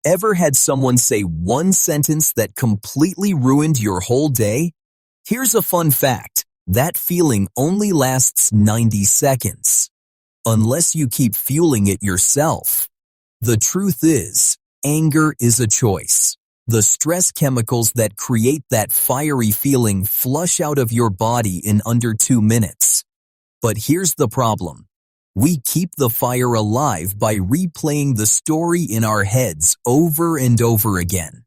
Ever had someone say one sentence that completely ruined your whole day? Here's a fun fact. That feeling only lasts 90 seconds. Unless you keep fueling it yourself. The truth is, anger is a choice. The stress chemicals that create that fiery feeling flush out of your body in under 2 minutes. But here's the problem. We keep the fire alive by replaying the story in our heads over and over again.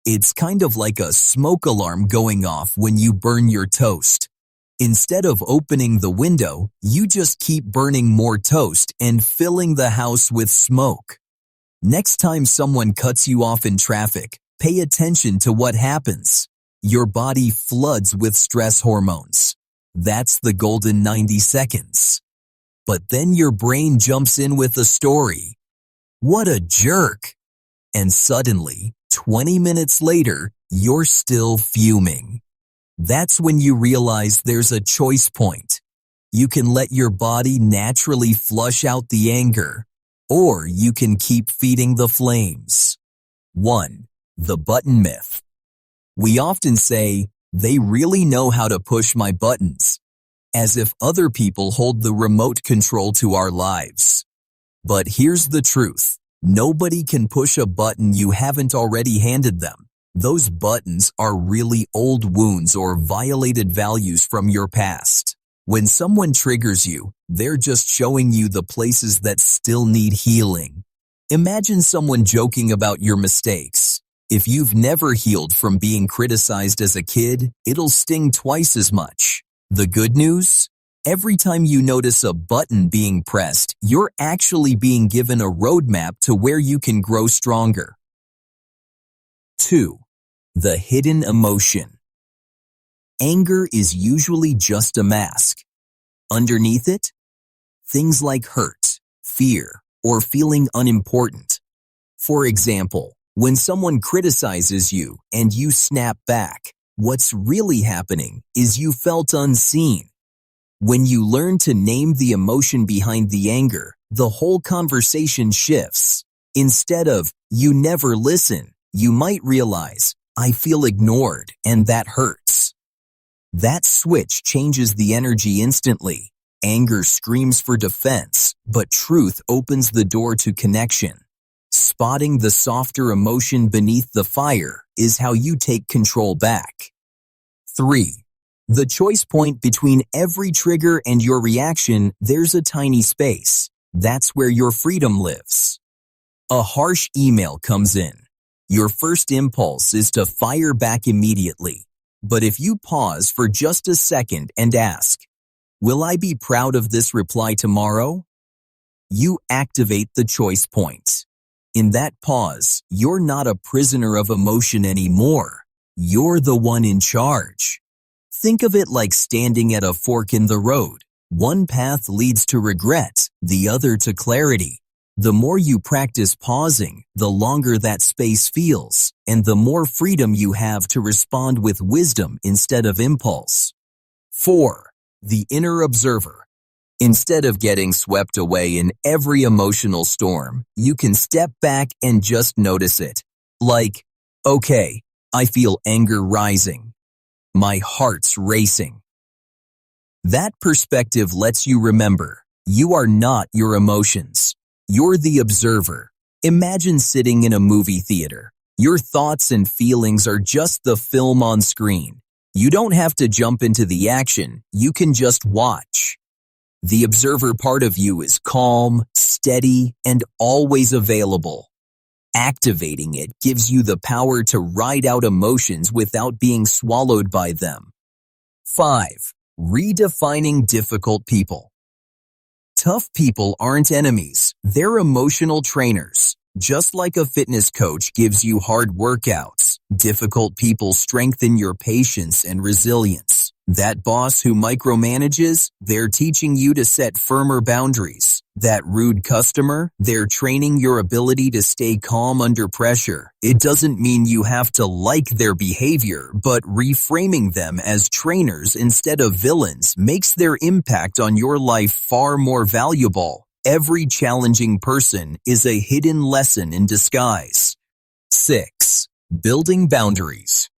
It's kind of like a smoke alarm going off when you burn your toast. Instead of opening the window, you just keep burning more toast and filling the house with smoke. Next time someone cuts you off in traffic, pay attention to what happens. Your body floods with stress hormones. That's the golden 90 seconds. But then your brain jumps in with a story. What a jerk! And suddenly, 20 minutes later, you're still fuming. That's when you realize there's a choice point. You can let your body naturally flush out the anger, or you can keep feeding the flames. 1. The button myth. We often say, they really know how to push my buttons, as if other people hold the remote control to our lives. But here's the truth. Nobody can push a button you haven't already handed them. Those buttons are really old wounds or violated values from your past. When someone triggers you, they're just showing you the places that still need healing. Imagine someone joking about your mistakes. If you've never healed from being criticized as a kid, it'll sting twice as much. The good news? Every time you notice a button being pressed, you're actually being given a roadmap to where you can grow stronger. 2. The hidden emotion. Anger is usually just a mask. Underneath it, things like hurt, fear, or feeling unimportant. For example, when someone criticizes you and you snap back, what's really happening is you felt unseen. When you learn to name the emotion behind the anger, the whole conversation shifts. Instead of, you never listen, you might realize, I feel ignored and that hurts. That switch changes the energy instantly. Anger screams for defense, but truth opens the door to connection. Spotting the softer emotion beneath the fire is how you take control back. 3. The choice point between every trigger and your reaction, there's a tiny space. That's where your freedom lives. A harsh email comes in. Your first impulse is to fire back immediately. But if you pause for just a second and ask, will I be proud of this reply tomorrow? You activate the choice point. In that pause, you're not a prisoner of emotion anymore. You're the one in charge. Think of it like standing at a fork in the road. One path leads to regret, the other to clarity. The more you practice pausing, the longer that space feels, and the more freedom you have to respond with wisdom instead of impulse. 4. The inner observer. Instead of getting swept away in every emotional storm, you can step back and just notice it. Like, okay, I feel anger rising. My heart's racing. That perspective lets you remember, you are not your emotions. You're the observer. Imagine sitting in a movie theater. Your thoughts and feelings are just the film on screen. You don't have to jump into the action, you can just watch. The observer part of you is calm, steady, and always available. Activating it gives you the power to ride out emotions without being swallowed by them. 5. Redefining difficult people. Tough people aren't enemies, they're emotional trainers. Just like a fitness coach gives you hard workouts, difficult people strengthen your patience and resilience. That boss who micromanages, they're teaching you to set firmer boundaries. That rude customer, they're training your ability to stay calm under pressure. It doesn't mean you have to like their behavior, but reframing them as trainers instead of villains makes their impact on your life far more valuable. Every challenging person is a hidden lesson in disguise. 6. Building boundaries.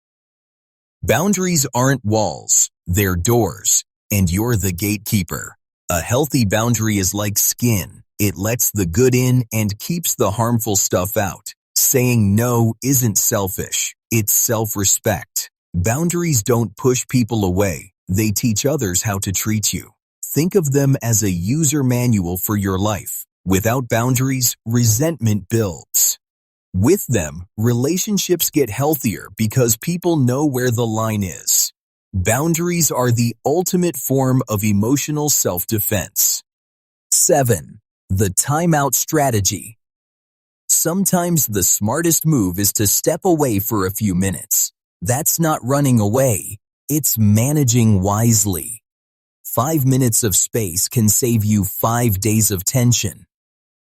Boundaries aren't walls, they're doors, and you're the gatekeeper. A healthy boundary is like skin. It lets the good in and keeps the harmful stuff out. Saying no isn't selfish, it's self-respect. Boundaries don't push people away, they teach others how to treat you. Think of them as a user manual for your life. Without boundaries, resentment builds. With them, relationships get healthier because people know where the line is. Boundaries are the ultimate form of emotional self-defense. 7. The timeout strategy. Sometimes the smartest move is to step away for a few minutes. That's not running away, it's managing wisely. 5 minutes of space can save you 5 days of tension.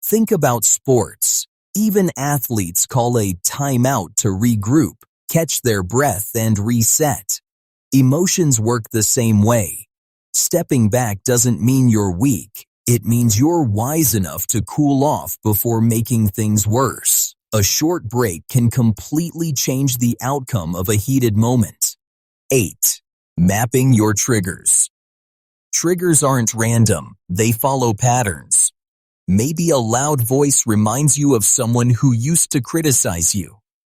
Think about sports. Even athletes call a timeout to regroup, catch their breath, and reset. Emotions work the same way. Stepping back doesn't mean you're weak. It means you're wise enough to cool off before making things worse. A short break can completely change the outcome of a heated moment. 8. Mapping your triggers. Triggers aren't random, they follow patterns. Maybe a loud voice reminds you of someone who used to criticize you.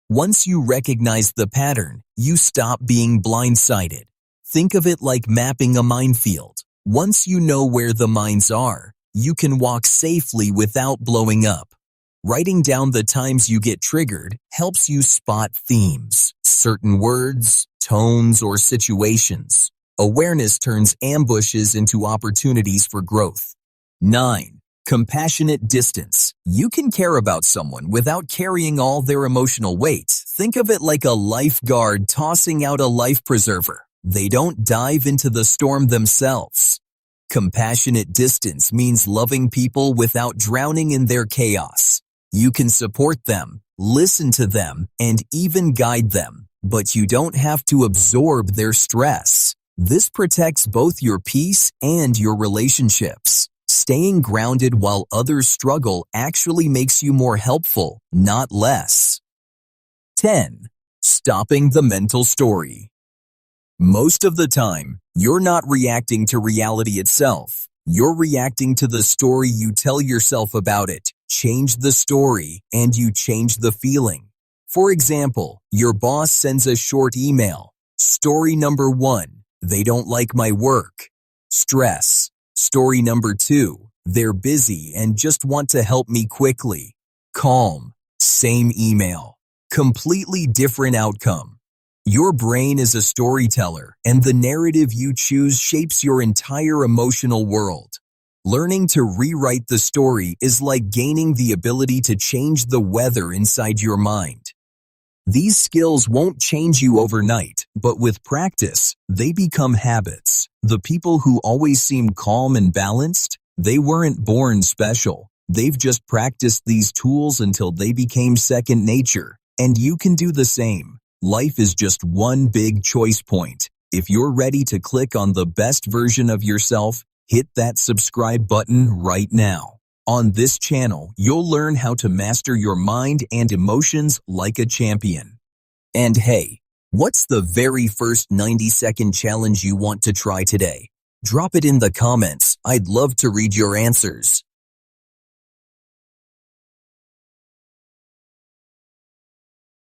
Once you recognize the pattern, you stop being blindsided. Think of it like mapping a minefield. Once you know where the mines are, you can walk safely without blowing up. Writing down the times you get triggered helps you spot themes, certain words, tones, or situations. Awareness turns ambushes into opportunities for growth. 9. Compassionate distance. You can care about someone without carrying all their emotional weight. Think of it like a lifeguard tossing out a life preserver. They don't dive into the storm themselves. Compassionate distance means loving people without drowning in their chaos. You can support them, listen to them, and even guide them, but you don't have to absorb their stress. This protects both your peace and your relationships. Staying grounded while others struggle actually makes you more helpful, not less. 10. Stopping the mental story. Most of the time, you're not reacting to reality itself. You're reacting to the story you tell yourself about it. Change the story, and you change the feeling. For example, your boss sends a short email. Story number 1, they don't like my work. Stress. Story number 2, they're busy and just want to help me quickly. Calm. Same email. Completely different outcome. Your brain is a storyteller, and the narrative you choose shapes your entire emotional world. Learning to rewrite the story is like gaining the ability to change the weather inside your mind. These skills won't change you overnight, but with practice, they become habits. The people who always seem calm and balanced, they weren't born special. They've just practiced these tools until they became second nature, and you can do the same. Life is just one big choice point. If you're ready to click on the best version of yourself, hit that subscribe button right now. On this channel, you'll learn how to master your mind and emotions like a champion. And hey, what's the very first 90-second challenge you want to try today? Drop it in the comments. I'd love to read your answers.